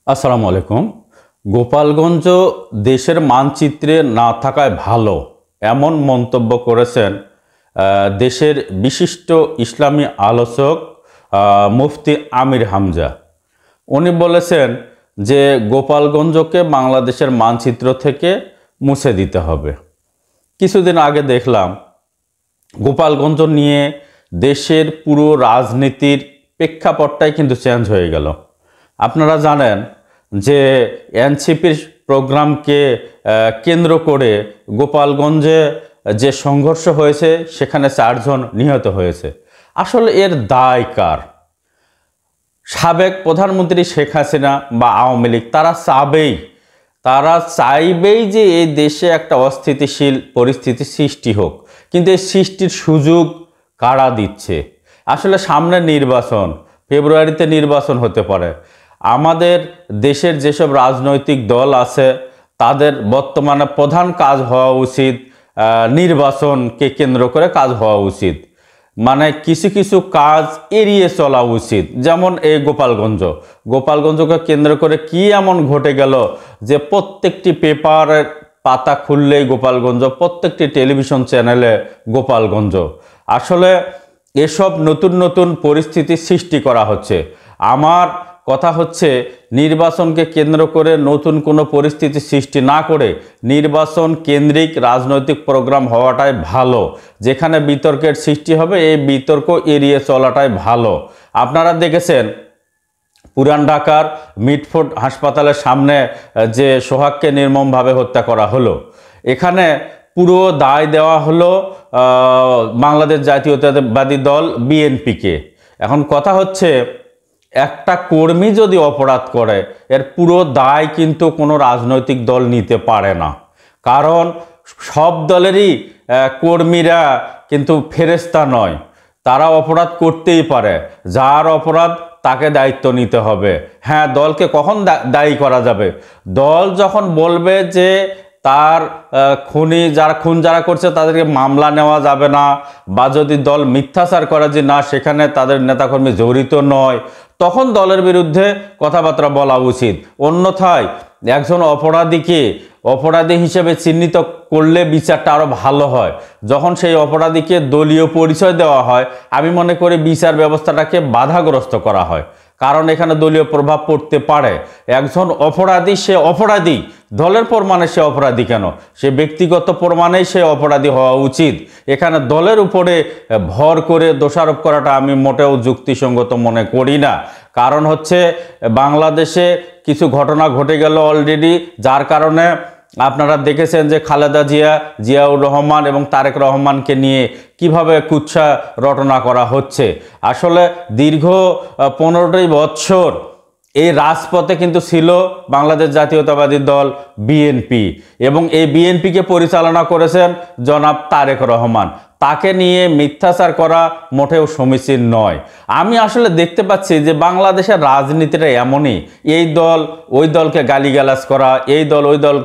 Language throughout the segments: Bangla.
আসসালামু আলাইকুম। গোপালগঞ্জ দেশের মানচিত্রে না থাকায় ভালো, এমন মন্তব্য করেছেন দেশের বিশিষ্ট ইসলামী আলোচক মুফতি আমির হামজা। উনি বলেছেন যে গোপালগঞ্জকে বাংলাদেশের মানচিত্র থেকে মুছে দিতে হবে। কিছুদিন আগে দেখলাম গোপালগঞ্জ নিয়ে দেশের পুরো রাজনীতির প্রেক্ষাপটটাই কিন্তু চেঞ্জ হয়ে গেল। আপনারা জানেন যে এনসিপির প্রোগ্রামকে কেন্দ্র করে গোপালগঞ্জে যে সংঘর্ষ হয়েছে সেখানে 4 জন নিহত হয়েছে। আসলে এর দায় কার? সাবেক প্রধানমন্ত্রী শেখ হাসিনা বা আওয়ামী লীগ তারা চাইবেই যে এই দেশে একটা অস্থিতিশীল পরিস্থিতি সৃষ্টি হোক, কিন্তু এই সৃষ্টির সুযোগ কারা দিচ্ছে? আসলে সামনে নির্বাচন, ফেব্রুয়ারিতে নির্বাচন হতে পারে। আমাদের দেশের যেসব রাজনৈতিক দল আছে তাদের বর্তমানে প্রধান কাজ হওয়া উচিত নির্বাচনকে কেন্দ্র করে কাজ হওয়া উচিত, মানে কিছু কিছু কাজ এড়িয়ে চলা উচিত। যেমন এই গোপালগঞ্জকে কেন্দ্র করে কি এমন ঘটে গেল যে প্রত্যেকটি পেপারের পাতা খুললেই গোপালগঞ্জ, প্রত্যেকটি টেলিভিশন চ্যানেলে গোপালগঞ্জ। আসলে এসব নতুন নতুন পরিস্থিতি সৃষ্টি করা হচ্ছে। আমার কথা হচ্ছে নির্বাচনকে কেন্দ্র করে নতুন কোনো পরিস্থিতি সৃষ্টি না করে নির্বাচন কেন্দ্রিক রাজনৈতিক প্রোগ্রাম হওয়াটাই ভালো। যেখানে বিতর্কের সৃষ্টি হবে এই বিতর্ক এড়িয়ে চলাটাই ভালো। আপনারা দেখেছেন পুরান ঢাকার মিটফোর্ড হাসপাতালের সামনে যে সোহাগকে নির্মমভাবে হত্যা করা হলো, এখানে পুরো দায় দেওয়া হলো বাংলাদেশ জাতীয়তাবাদী দল বিএনপিকে। এখন কথা হচ্ছে একটা কর্মী যদি অপরাধ করে এর পুরো দায় কিন্তু কোনো রাজনৈতিক দল নিতে পারে না, কারণ সব দলেরই কর্মীরা কিন্তু ফেরেশতা নয়, তারা অপরাধ করতেই পারে। যার অপরাধ তাকে দায়িত্ব নিতে হবে। হ্যাঁ, দলকে কখন দায়ী করা যাবে? দল যখন বলবে যে তার খুন যারা করছে তাদেরকে মামলা নেওয়া যাবে না, বা যদি দল মিথ্যাচার করে যে না সেখানে তাদের নেতাকর্মী জড়িত নয়, তখন দলের বিরুদ্ধে কথাবার্তা বলা উচিত। অন্যথায় একজন অপরাধী হিসেবে চিহ্নিত করলে বিচারটা আরও ভালো হয়। যখন সেই অপরাধীকে দলীয় পরিচয় দেওয়া হয়, আমি মনে করি বিচার ব্যবস্থাটাকে বাধাগ্রস্ত করা হয়, কারণ এখানে দলীয় প্রভাব পড়তে পারে। একজন অপরাধী সে অপরাধী, দলের প্রমাণে সে অপরাধী কেন? সে ব্যক্তিগত প্রমাণেই সে অপরাধী হওয়া উচিত। এখানে দলের উপরে ভর করে দোষারোপ করাটা আমি মোটেও যুক্তিসঙ্গত মনে করি না। কারণ হচ্ছে বাংলাদেশে কিছু ঘটনা ঘটে গেল অলরেডি, যার কারণে আপনারা দেখেছেন যে খালেদা জিয়াউর রহমান এবং তারেক রহমানকে নিয়ে কিভাবে কুৎসা রটনা করা হচ্ছে। আসলে দীর্ঘ 15টি বছর এই রাজপথে কিন্তু ছিল বাংলাদেশ জাতীয়তাবাদী দল বিএনপি, এবং এই বিএনপিকে পরিচালনা করেছেন জনাব তারেক রহমান। তাকে নিয়ে মিথ্যাচার করা মোটেও সমীচীন নয়। আমি আসলে দেখতে পাচ্ছি যে বাংলাদেশের রাজনীতিটা এমনই, এই দল ওই দলকে গালিগালাজ করা, এই দল ওই দল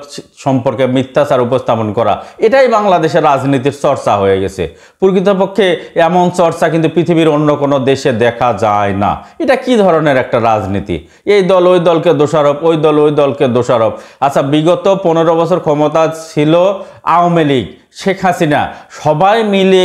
সম্পর্কে মিথ্যাচার উপস্থাপন করা, এটাই বাংলাদেশের রাজনীতির চর্চা হয়ে গেছে। প্রকৃতপক্ষে এমন চর্চা কিন্তু পৃথিবীর অন্য কোনো দেশে দেখা যায় না। এটা কি ধরনের একটা রাজনীতি? এই দল ওই দলকে দোষারোপ, ওই দল ওই দলকে দোষারোপ। আচ্ছা, বিগত 15 বছর ক্ষমতা ছিল আওয়ামী লীগ, শেখ হাসিনা, সবাই মিলে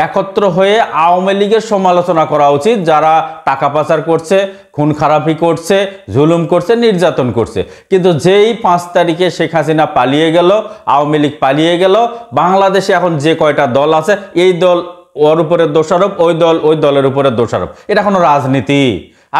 একত্র হয়ে আওয়ামী লীগের সমালোচনা করা উচিত, যারা টাকা পাচার করছে, খুন খারাপি করছে, জুলুম করছে, নির্যাতন করছে। কিন্তু যেই 5 তারিখে শেখ হাসিনা পালিয়ে গেল, আওয়ামী লীগ পালিয়ে গেল, বাংলাদেশে এখন যে কয়টা দল আছে এই দল ওর উপরে দোষারোপ, ওই দল ওই দলের উপরে দোষারোপ। এটা কোনো রাজনীতি?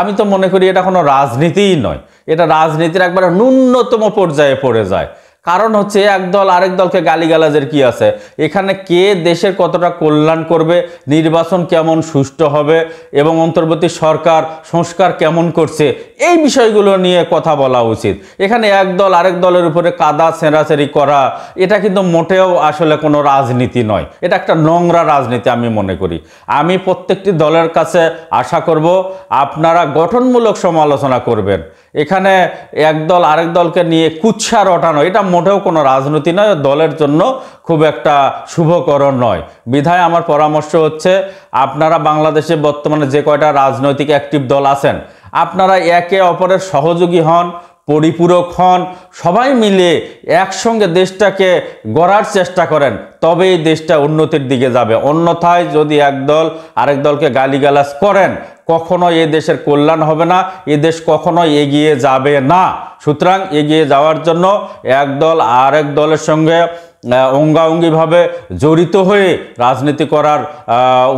আমি তো মনে করি এটা কোনো রাজনীতিই নয়। এটা রাজনীতির একবারে ন্যূনতম পর্যায়ে পড়ে যায়। কারণ হচ্ছে এক দল আরেক দলকে গালিগালাজের কি আছে? এখানে কে দেশের কতটা কল্যাণ করবে, নির্বাচন কেমন সুষ্ঠু হবে, এবং অন্তর্বর্তী সরকার সংস্কার কেমন করছে, এই বিষয়গুলো নিয়ে কথা বলা উচিত। এখানে এক দল আরেক দলের উপরে কাদা ছেঁড়াছেড়ি করা, এটা কিন্তু মোটেও আসলে কোনো রাজনীতি নয়। এটা একটা নোংরা রাজনীতি আমি মনে করি। আমি প্রত্যেকটি দলের কাছে আশা করব আপনারা গঠনমূলক সমালোচনা করবেন। এখানে এক দল আরেক দলকে নিয়ে কুৎসা রটানো, এটা মোটেও কোনো রাজনীতি নয়, দলের জন্য খুব একটা শুভকর নয়। বিধায় আমার পরামর্শ হচ্ছে আপনারা বাংলাদেশে বর্তমানে যে কয়টা রাজনৈতিক অ্যাক্টিভ দল আছেন, আপনারা একে অপরের সহযোগী হন, পরিপূরক হন, সবাই মিলে একসঙ্গে দেশটাকে গড়ার চেষ্টা করেন, তবে এই দেশটা উন্নতির দিকে যাবে। অন্যথায় যদি একদল আরেক দলকে গালিগালাজ করেন, কখনো এ দেশের কল্যাণ হবে না, এ দেশ কখনো এগিয়ে যাবে না। সুতরাং এগিয়ে যাওয়ার জন্য একদল আরেক দলের সঙ্গে অঙ্গাঅঙ্গিভাবে জড়িত হয়ে রাজনীতি করার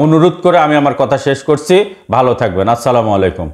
অনুরোধ করে আমি আমার কথা শেষ করছি। ভালো থাকবেন। আসসালামু আলাইকুম।